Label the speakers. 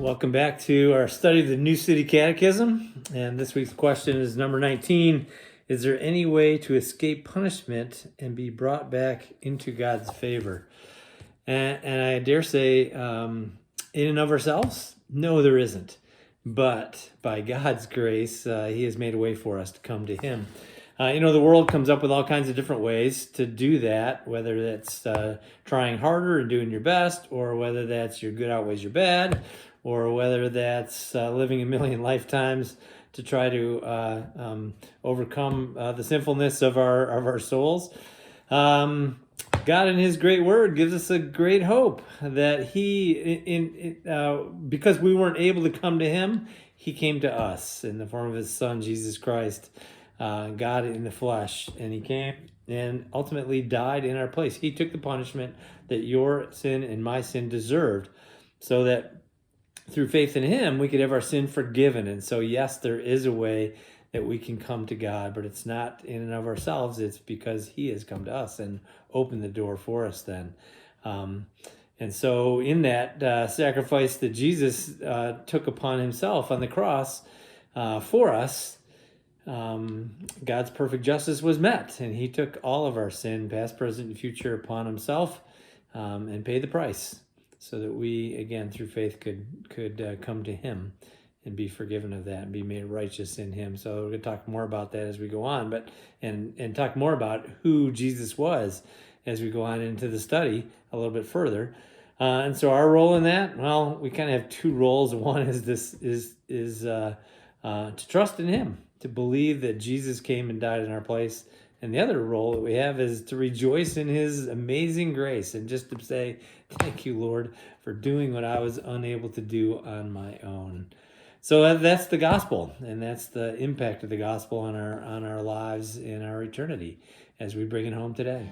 Speaker 1: Welcome back to our study of the New City Catechism. And this week's question is number 19. Is there any way to escape punishment and be brought back into God's favor? And I dare say, in and of ourselves, no, there isn't. But by God's grace, He has made a way for us to come to Him. The world comes up with all kinds of different ways to do that, whether that's trying harder and doing your best, or whether that's your good outweighs your bad, or whether that's living a million lifetimes to try to overcome the sinfulness of our souls. God in His great word gives us a great hope that He, because we weren't able to come to Him, He came to us in the form of His Son, Jesus Christ, God in the flesh, and He came and ultimately died in our place. He took the punishment that your sin and my sin deserved, so that through faith in Him, we could have our sin forgiven. And so, yes, there is a way that we can come to God, but it's not in and of ourselves. It's because He has come to us and opened the door for us then. And so in that sacrifice that Jesus took upon Himself on the cross for us, God's perfect justice was met, and He took all of our sin, past, present, and future, upon Himself and paid the price, so that we, again, through faith, could come to Him and be forgiven of that and be made righteous in Him. So we're going to talk more about that as we go on, but and talk more about who Jesus was as we go on into the study a little bit further. And so our role in that, well, we kind of have two roles. One is to trust in Him, to believe that Jesus came and died in our place. And the other role that we have is to rejoice in His amazing grace and just to say, thank you, Lord, for doing what I was unable to do on my own. So that's the gospel, and that's the impact of the gospel on our lives in our eternity as we bring it home today.